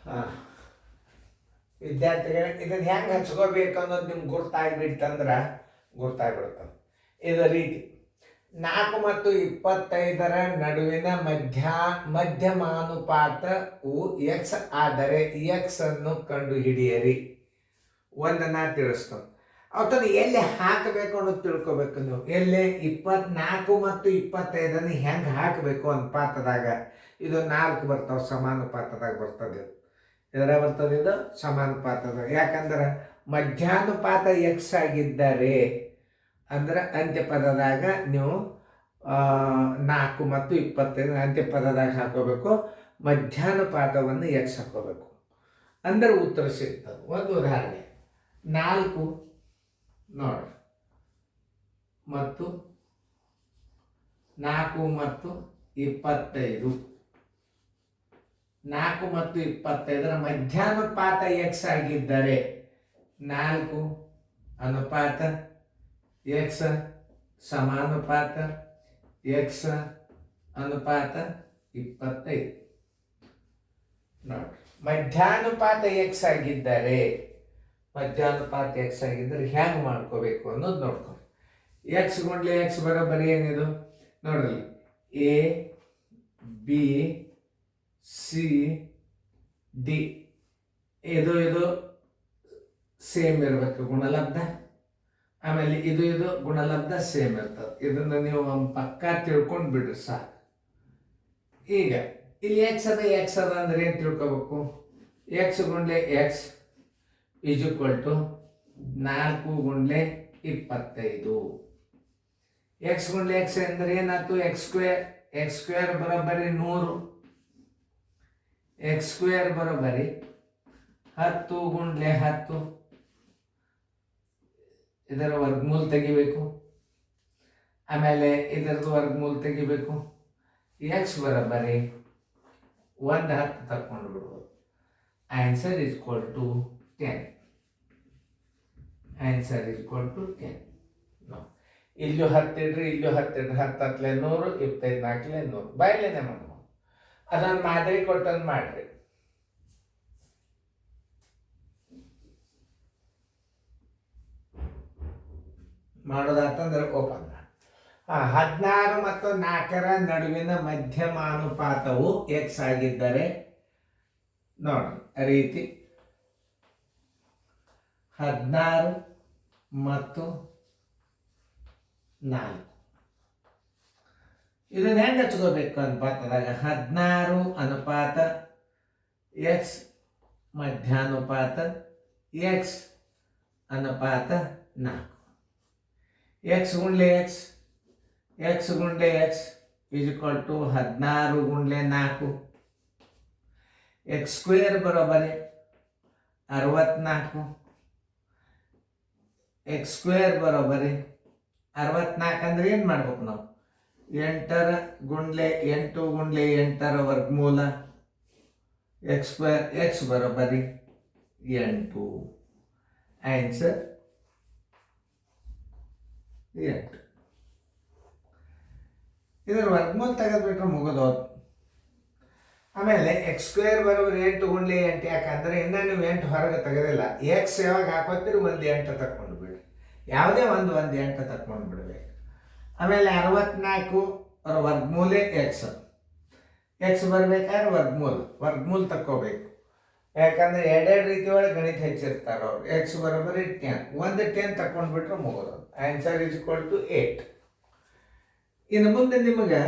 ಹಾಂ, ವಿದ್ಯಾರ್ಥಿಗಳೇ ಇದನ್ನು ಹೆಂಗೆ ಹಚ್ಕೋಬೇಕು ಅನ್ನೋದು ನಿಮ್ಗೆ ಗುರ್ತಾಗ್ಬಿಡ್ತಂದ್ರೆ ಗುರ್ತಾಗ್ಬಿಡ್ತದೆ. ಇದೇ ರೀತಿ 4 ಮತ್ತು 25ರ ನಡುವಿನ ಮಧ್ಯಮಾನುಪಾತವು ಎಕ್ಸ್ ಆದರೆ ಎಕ್ಸ್ ಅನ್ನು ಕಂಡು ಹಿಡಿಯಿರಿ. ಒಂದನ್ನು ತಿಳಿಸ್ತಾನೆ. ಅವತ್ತನ್ನು ಎಲ್ಲಿ ಹಾಕಬೇಕು ಅನ್ನೋದು ತಿಳ್ಕೊಬೇಕು ನೀವು. ಎಲ್ಲಿ 24 ಮತ್ತು 25 ಹೆಂಗೆ ಹಾಕಬೇಕು ಅನುಪಾತದಾಗ. ಇದು 4 ಬರ್ತಾವೆ, ಸಮಾನುಪಾತದಾಗ ಬರ್ತದೆ. ಇದರ ಬರ್ತದೆ, ಇದು ಸಮಾನುಪಾತದಾಗ. ಯಾಕಂದ್ರೆ ಮಧ್ಯಾನುಪಾತ ಎಕ್ಸ್ ಆಗಿದ್ದರೆ ಅಂದ್ರೆ ಅಂತ್ಯಪದದಾಗ ನೀವು 4 ಮತ್ತು 25 ಅಂತ್ಯಪದದಾಗ ಹಾಕೋಬೇಕು. ಮಧ್ಯಾನುಪಾತವನ್ನು ಎಕ್ಸ್ ಹಾಕೋಬೇಕು ಅಂದ್ರೆ ಉತ್ತರ ಸಿಗ್ತದೆ. ಒಂದು ಉದಾಹರಣೆ 4 ನೋಡಿ ಮತ್ತು 4 ಮತ್ತು 25. 4 ಮತ್ತು 25ರ ಮಧ್ಯಾನುಪಾತ ಎಕ್ಸ್ ಆಗಿದ್ದರೆ 4 ಅನುಪಾತ ಎಕ್ಸ್ ಸಮಾನುಪಾತ ಎಕ್ಸ್ ಅನುಪಾತ 25 ನೋಡಿ. ಮಧ್ಯಾನುಪಾತ ಎಕ್ಸ್ ಆಗಿದ್ದರೆ ಹೆಂಗೆ ಮಾಡ್ಕೋಬೇಕು ಅನ್ನೋದು ನೋಡ್ಕೊಂಡು. ಎಕ್ಸ್ ಗುಂಡ್ಲೆ ಎಕ್ಸ್ ಬರೋಬ್ಬರಿ ಏನಿದು ನೋಡ್ರಿ, ಎ ಬಿ ಸಿ ಡಿ ಇದು ಸೇಮ್ ಇರಬೇಕು ಗುಣಲಬ್ಧ. ಆಮೇಲೆ ಇದು ಗುಣಲಬ್ಧ ಸೇಮ್ ಇರ್ತದೆ. ಇದನ್ನು ನೀವು ಪಕ್ಕ ತಿಳ್ಕೊಂಡು ಬಿಡ್ರಿ ಸಾಕು. ಈಗ ಇಲ್ಲಿ ಎಕ್ಸ್ ಅದ ಅಂದ್ರೆ ಏನು ತಿಳ್ಕೊಬೇಕು? ಎಕ್ಸ್ ಗುಂಡ್ಲೆ ಎಕ್ಸ್ ಈಸ್ ಈಕ್ವಲ್ ಟು 4 ಗುಂಡ್ಲೆ 25. ಎಕ್ಸ್ ಗುಂಡ್ಲೆ ಎಕ್ಸ್ ಅಂದ್ರೆ ಏನಾಯ್ತು? ಎಕ್ಸ್ ಸ್ಕ್ವೇರ್ ಬರೋಬ್ಬರಿ 100. ಎಕ್ಸ್ ಸ್ಕ್ವೇರ್ ಬರೋಬ್ಬರಿ 10 ಗುಂಡ್ಲೆ 10. ಇದರ ವರ್ಗಮೂಲ ತೆಗಿಬೇಕು. ಆಮೇಲೆ ಇದರದ್ದು ವರ್ಗಮೂಲ ತೆಗಿಬೇಕು. ಎಕ್ಸ್ ಬರೋಬ್ಬರಿ 1/10 ತಕೊಂಡು ಬಿಡ್ಬೋದು. Answer is equal to 10. Answer is equal to 10. ಇಲ್ಲೂ 10 ಇಡ್ರಿ, ಇಲ್ಲೂ 10 ಇಡ್ರಿ. 10 ಹತ್ತಲೆ 100, 25 4 100. ಬಾಯ್ಲೇನೆ ಮಾಡ್ಬೋದು. ಅದೊಂದು ಮಾದರಿ ಕೊಟ್ಟಂದು ಮಾಡ್ರಿ. ಮಾಡೋದಾತಂದ್ರೆ ಓಪನ್. 16 ಮತ್ತು 4ರ ನಡುವಿನ ಮಧ್ಯಮಾನುಪಾತವು ಎಕ್ಸ್ ಆಗಿದ್ದರೆ ನೋಡಿ ರೀತಿ 16 ಮತ್ತು 4 ಇದನ್ನ ಹೆಂಗೆ ಹಚ್ಕೋಬೇಕು ಅನುಪಾತದಾಗ? 16 ಅನುಪಾತ ಎಕ್ಸ್ ಮಧ್ಯಾನುಪಾತ ಎಕ್ಸ್ ಅನುಪಾತ 4. ಎಕ್ಸ್ ಗುಂಡ್ಲೆ ಎಕ್ಸ್ ಈಸ್ ಈಕ್ವಲ್ ಟು 16 ಗುಂಡ್ಲೆ 4. ಎಕ್ಸ್ ಸ್ಕ್ವೇರ್ ಬರೋಬ್ಬರಿ 64. ಎಕ್ಸ್ ಸ್ಕ್ವೇರ್ ಬರೋಬ್ಬರಿ 64 ಅಂದ್ರೆ ಏನು ಮಾಡ್ಬೇಕು ನಾವು? 8 ಗುಂಡ್ಲೆ 8ರ ವರ್ಗಮೂಲ. ಎಕ್ಸ್ ಸ್ಕ್ವೇರ್ ಎಕ್ಸ್ ಬರೋಬ್ಬರಿ 8. ಆನ್ಸರ್ 8. ಇದರ ವರ್ಗಮೂಲ ತೆಗೆದ್ಬಿಟ್ರೆ ಮುಗಿದೋದು. ಆಮೇಲೆ ಎಕ್ಸ್ ಸ್ಕ್ವೇರ್ ಬರೋಬ್ಬರಿ 8 ಗುಂಡ್ಲೆ 8 ಯಾಕಂದ್ರೆ ಇನ್ನು ನೀವು 8 ಹೊರಗೆ ತೆಗೆದಿಲ್ಲ. ಎಕ್ಸ್ ಯಾವಾಗ ಹಾಕೋತೀರಿ ಒಂದು 8 ತಕೊಂಡು ಬಿಡ್ರಿ. ಯಾವುದೇ ಒಂದು 8 ತಕೊಂಡು ಬಿಡ್ಬೇಕು. ಆಮೇಲೆ 64 ವರ್ಗಮೂಲೆ ಎಕ್ಸ್ ಬರ್ಬೇಕಾದ್ರೆ ವರ್ಗಮೂಲ ತಕ್ಕೋಬೇಕು. ಯಾಕಂದ್ರೆ ಎರಡೆರಡು ರೀತಿ ಒಳಗೆ ಗಣಿತ ಹೆಚ್ಚಿರ್ತಾರೆ ಅವ್ರು. ಎಕ್ಸ್ ಬರೋಬ್ಬರಿ 10. ಒಂದು 10 ತಕೊಂಡ್ಬಿಟ್ರೆ ಮುಗೋದು. Answer is equal to 8. ಇನ್ನು ಮುಂದೆ ನಿಮಗೆ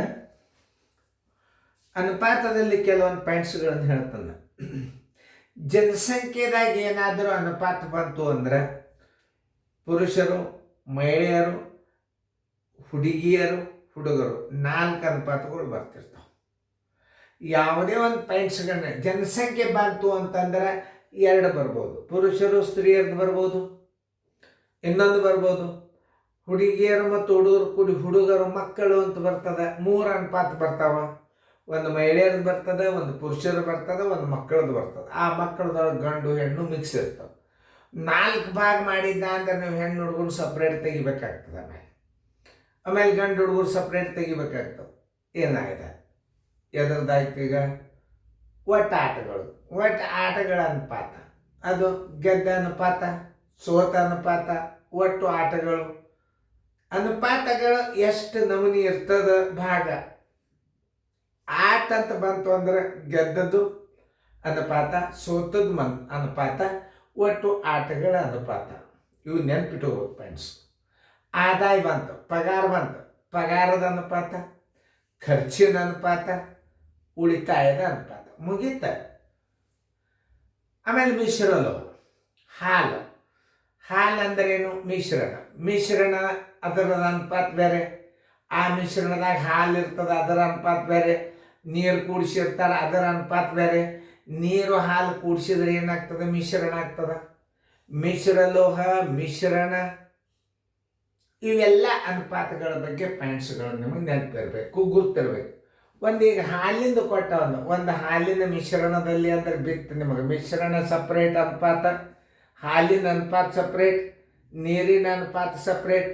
ಅನುಪಾತದಲ್ಲಿ ಕೆಲವೊಂದು ಪಾಯಿಂಟ್ಸ್ಗಳನ್ನು ಹೇಳ್ತಾನೆ. ಜನಸಂಖ್ಯೆದಾಗ ಏನಾದರೂ ಅನುಪಾತ ಬಂತು ಅಂದ್ರೆ ಪುರುಷರು, ಮಹಿಳೆಯರು, ಹುಡುಗಿಯರು, ಹುಡುಗರು 4 ಅನುಪಾತಗಳು ಬರ್ತಿರ್ತಾವೆ. ಯಾವುದೇ ಒಂದು ಪಾಯಿಂಟ್ಸ್ಗಳನ್ನ ಜನಸಂಖ್ಯೆ ಬಂತು ಅಂತಂದ್ರೆ 2 ಬರ್ಬೋದು. ಪುರುಷರು ಸ್ತ್ರೀಯರ್ದು ಬರ್ಬೋದು, ಇನ್ನೊಂದು ಬರ್ಬೋದು. ಹುಡುಗಿಯರು ಮತ್ತು ಹುಡುಗರು ಕೂಡಿ ಹುಡುಗರು ಮಕ್ಕಳು ಅಂತ ಬರ್ತದೆ. 3 ಅನುಪಾತ ಬರ್ತಾವ. ಒಂದು ಮಹಿಳೆಯರದ್ದು ಬರ್ತದೆ, ಒಂದು ಪುರುಷರು ಬರ್ತದೆ, ಒಂದು ಮಕ್ಕಳದ್ದು ಬರ್ತದೆ. ಆ ಮಕ್ಕಳದೊಳಗೆ ಗಂಡು ಹೆಣ್ಣು ಮಿಕ್ಸ್ ಇರ್ತವೆ. 4 ಭಾಗ ಮಾಡಿದ್ದ ಅಂದ್ರೆ ನೀವು ಹೆಣ್ಣು ಹುಡುಗರು ಸಪ್ರೇಟ್ ತೆಗಿಬೇಕಾಗ್ತದೆ. ಆಮೇಲೆ ಗಂಡು ಹುಡುಗರು ಸಪ್ರೇಟ್ ತೆಗಿಬೇಕಾಗ್ತವೆ. ಏನಾಗಿದೆ? ಎದ್ರದ್ದಾಯ್ತು ಈಗ ಒಟ್ಟು ಆಟಗಳು. ಒಟ್ಟು ಆಟಗಳ ಅನುಪಾತ ಅದು ಗೆದ್ದ ಅನುಪಾತ, ಸೋತ ಅನುಪಾತ, ಒಟ್ಟು ಆಟಗಳು. ಅನುಪಾತಗಳು ಎಷ್ಟು ನಮೂನಿ ಇರ್ತದ ಭಾಗ. ಆಟ ಅಂತ ಬಂತು ಅಂದ್ರೆ ಗೆದ್ದದ್ದು ಅನುಪಾತ, ಸೋತದ್ದು ಅನುಪಾತ, ಒಟ್ಟು ಆಟಗಳ ಅನುಪಾತ. ಇವು ನೆನ್ಪಿಟ್ಕೋಬೇಕು ಫ್ರೆಂಡ್ಸ್. ಆದಾಯ ಬಂತು, ಪಗಾರ ಬಂತು, ಪಗಾರದ ಅನುಪಾತ, ಖರ್ಚಿನ ಅನುಪಾತ, ಉಳಿತಾಯದ ಅನುಪಾತ, ಮುಗೀತ. ಆಮೇಲೆ ಮಿಶ್ರಲೋಹ, ಹಾಲು. ಹಾಲು ಅಂದ್ರೇನು? ಮಿಶ್ರಣ ಅದರ ಅನುಪಾತ ಬೇರೆ, ಆ ಮಿಶ್ರಣದಾಗ ಹಾಲು ಇರ್ತದೆ ಅದರ ಅನುಪಾತ ಬೇರೆ, ನೀರು ಕೂಡಿಸಿರ್ತಾರೆ ಅದರ ಅನುಪಾತ ಬೇರೆ. ನೀರು ಹಾಲು ಕೂಡಿಸಿದ್ರೆ ಏನಾಗ್ತದೆ? ಮಿಶ್ರಣ ಆಗ್ತದೆ. ಮಿಶ್ರಲೋಹ, ಮಿಶ್ರಣ, ಇವೆಲ್ಲ ಅನುಪಾತಗಳ ಬಗ್ಗೆ ಪಾಯಿಂಟ್ಸ್ಗಳು ನಿಮಗೆ ನೆನಪಿರಬೇಕು, ಗುರ್ತಿರ್ಬೇಕು. ಈಗ ಹಾಲಿಂದ ಕೊಟ್ಟ ಒಂದು ಹಾಲಿನ ಮಿಶ್ರಣದಲ್ಲಿ ಅಂದ್ರೆ ಬಿತ್ತು ನಿಮಗೆ ಮಿಶ್ರಣ ಸಪ್ರೇಟ್, ಅನುಪಾತ ಹಾಲಿನ ಅನುಪಾತ ಸಪ್ರೇಟ್, ನೀರಿನ ಅನುಪಾತ ಸಪ್ರೇಟ್.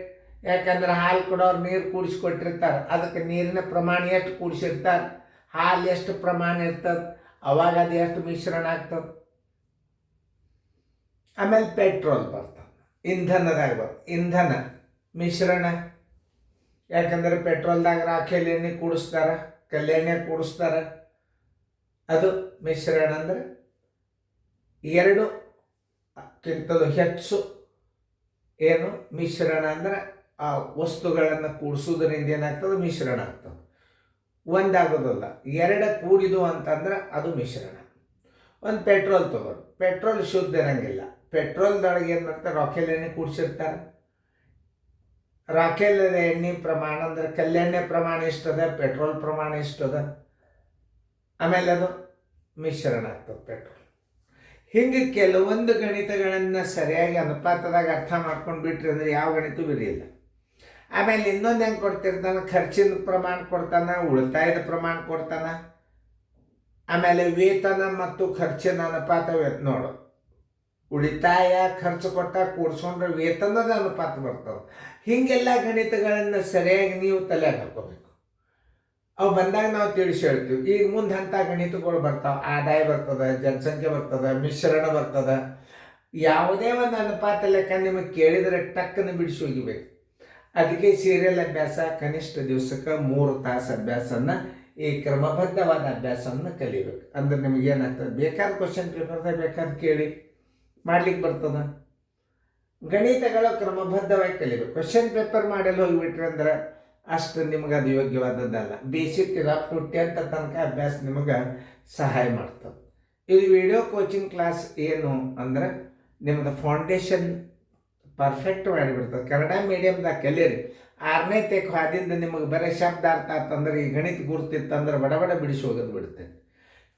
ಯಾಕಂದ್ರೆ ಹಾಲು ಕೊಡೋರು ನೀರು ಕೂಡಿಸ್ಕೊಟ್ಟಿರ್ತಾರೆ, ಅದಕ್ಕೆ ನೀರಿನ ಪ್ರಮಾಣ ಎಷ್ಟು ಕೂಡಿಸಿರ್ತಾರೆ, ಹಾಲು ಎಷ್ಟು ಪ್ರಮಾಣ ಇರ್ತದೆ, ಅವಾಗ ಅದು ಎಷ್ಟು ಮಿಶ್ರಣ ಆಗ್ತದೆ. ಆಮೇಲೆ ಪೆಟ್ರೋಲ್ ಬರ್ತದೆ, ಇಂಧನದಾಗ ಬರ್ತದೆ. ಇಂಧನ ಮಿಶ್ರಣ, ಯಾಕಂದ್ರೆ ಪೆಟ್ರೋಲ್ದಾಗ ರಾಖೇಲ್ ಎಣ್ಣೆ ಕೂಡಿಸ್ತಾರೆ, ಕಲ್ಲೆಣ್ಣೆ ಕೂಡಿಸ್ತಾರೆ, ಅದು ಮಿಶ್ರಣ. ಅಂದರೆ ಎರಡಕ್ಕಿಂತಲೂ ಹೆಚ್ಚು ಏನು ಮಿಶ್ರಣ ಅಂದ್ರೆ ಆ ವಸ್ತುಗಳನ್ನು ಕೂಡಿಸೋದ್ರಿಂದ ಏನಾಗ್ತದೆ? ಮಿಶ್ರಣ ಆಗ್ತದೆ. ಒಂದಾಗೋದಲ್ಲ, ಎರಡು ಕೂಡಿದು ಅಂತಂದ್ರೆ ಅದು ಮಿಶ್ರಣ. ಒಂದು ಪೆಟ್ರೋಲ್ ತಗೋರು, ಪೆಟ್ರೋಲ್ ಶುದ್ಧ ಇರಂಗಿಲ್ಲ. ಪೆಟ್ರೋಲ್ದೊಳಗೆ ಏನು ಮಾಡ್ತಾರೆ? ರಾಖೇಲ್ ಎಣ್ಣೆ ಕೂಡಿಸಿರ್ತಾರೆ. ರಾಖೇಲ್ ಎಣ್ಣೆ ಪ್ರಮಾಣ ಅಂದ್ರೆ ಕಲ್ಲೆಣ್ಣೆ ಪ್ರಮಾಣ ಇಷ್ಟದ, ಪೆಟ್ರೋಲ್ ಪ್ರಮಾಣ ಇಷ್ಟದ, ಆಮೇಲೆ ಅದು ಮಿಶ್ರಣ ಆಗ್ತದೆ ಪೆಟ್ರೋಲ್. ಹಿಂಗೆ ಕೆಲವೊಂದು ಗಣಿತಗಳನ್ನು ಸರಿಯಾಗಿ ಅನುಪಾತದಾಗ ಅರ್ಥ ಮಾಡ್ಕೊಂಡು ಬಿಟ್ರಿ ಅಂದ್ರೆ ಯಾವ ಗಣಿತ ಬಿರಿಯಿಲ್ಲ. ಆಮೇಲೆ ಇನ್ನೊಂದು ಹೆಂಗೆ ಕೊಡ್ತಿರ್ತಾನೆ? ಖರ್ಚಿನ ಪ್ರಮಾಣ ಕೊಡ್ತಾನೆ, ಉಳಿತಾಯದ ಪ್ರಮಾಣ ಕೊಡ್ತಾನೆ. ಆಮೇಲೆ ವೇತನ ಮತ್ತು ಖರ್ಚಿನ ಅನುಪಾತ ನೋಡು. ಉಳಿತಾಯ ಖರ್ಚು ಕೊಟ್ಟ ಕೂಡಿಸ್ಕೊಂಡ್ರೆ ವೇತನದ ಅನುಪಾತ ಬರ್ತವೆ. ಹೀಗೆಲ್ಲ ಗಣಿತಗಳನ್ನು ಸರಿಯಾಗಿ ನೀವು ತಲೆಗೆ ಹಾಕೋಬೇಕು. ಅವು ಬಂದಾಗ ನಾವು ತಿಳಿಸಿ ಹೇಳ್ತೀವಿ. ಈಗ ಮುಂದೆ ಅಂಥ ಗಣಿತಗಳು ಬರ್ತಾವೆ. ಆದಾಯ ಬರ್ತದೆ, ಜನಸಂಖ್ಯೆ ಬರ್ತದೆ, ಮಿಶ್ರಣ ಬರ್ತದೆ. ಯಾವುದೇ ಒಂದು ಅನುಪಾತ ಲೆಕ್ಕ ನಿಮಗೆ ಕೇಳಿದರೆ ಟಕ್ಕನ್ನು ಬಿಡಿಸಿ ಹೋಗಿಬೇಕು. ಅದಕ್ಕೆ ಸೀರಿಯಲ್ ಅಭ್ಯಾಸ ಕನಿಷ್ಠ ದಿವಸಕ್ಕೆ 3 ತಾಸು ಅಭ್ಯಾಸನ, ಈ ಕ್ರಮಬದ್ಧವಾದ ಅಭ್ಯಾಸವನ್ನು ಕಲಿಬೇಕು. ಅಂದ್ರೆ ನಿಮಗೇನಾಗ್ತದೆ? ಬೇಕಾದ ಕ್ವಶನ್ ಪೇಪರ್ದಾಗ ಬೇಕಾದ ಕೇಳಿ ಮಾಡ್ಲಿಕ್ಕೆ ಬರ್ತದೆ. ಗಣಿತಗಳು ಕ್ರಮಬದ್ಧವಾಗಿ ಕಲಿಬೇಕು. ಕ್ವಶನ್ ಪೇಪರ್ ಮಾಡಲು ಹೋಗಿಬಿಟ್ರಿ ಅಂದ್ರೆ ಅಷ್ಟು ನಿಮಗೆ ಅದು ಯೋಗ್ಯವಾದದ್ದಲ್ಲ. ಬೇಸಿಕ್ ಅಪ್ ಟು 10th ತನಕ ಅಭ್ಯಾಸ ನಿಮಗೆ ಸಹಾಯ ಮಾಡ್ತದೆ. ಇದು ವಿಡಿಯೋ ಕೋಚಿಂಗ್ ಕ್ಲಾಸ್ ಏನು ಅಂದ್ರೆ ನಿಮ್ಮದು ಫೌಂಡೇಶನ್ ಪರ್ಫೆಕ್ಟ್ ಮಾಡಿಬಿಡ್ತದೆ. ಕನ್ನಡ ಮೀಡಿಯಮ್ದಾಗ ಕಲೀರಿ. 6ನೇ ತೇಕ್ ಹಾದಿಂದ ನಿಮಗೆ ಬರೀ ಶಬ್ದ ಅರ್ಥ ಆತಂದ್ರೆ, ಈ ಗಣಿತ ಗುರ್ತಿತ್ತಂದ್ರೆ ಬಡ ಬಿಡಿಸಿ ಹೋಗೋದು ಬಿಡುತ್ತೆ.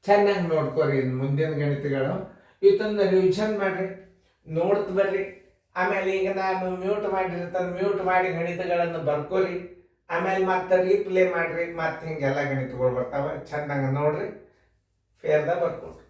ಚೆನ್ನಾಗಿ ನೋಡ್ಕೋರಿ ಮುಂದಿನ ಗಣಿತಗಳು. ಇವತ್ತೊಂದು ರಿವಿಷನ್ ಮಾಡಿರಿ, ನೋಡ್ತು ಬರ್ರಿ. ಆಮೇಲೆ ಈಗ ನಾನು ಮ್ಯೂಟ್ ಮಾಡಿರ್ತಾನೆ, ಮ್ಯೂಟ್ ಮಾಡಿ ಗಣಿತಗಳನ್ನು ಬರ್ಕೋರಿ. ಆಮೇಲೆ ಮತ್ತೆ ರೀಪ್ಲೇ ಮಾಡಿರಿ, ಮತ್ತೆ ಹಿಂಗೆಲ್ಲ ಗಣಿತಗಳು ಬರ್ತಾವೆ. ಚೆನ್ನಾಗಿ ನೋಡ್ರಿ, ಫೇರ್ದಾಗ ಬರ್ಕೊಡ್ರಿ.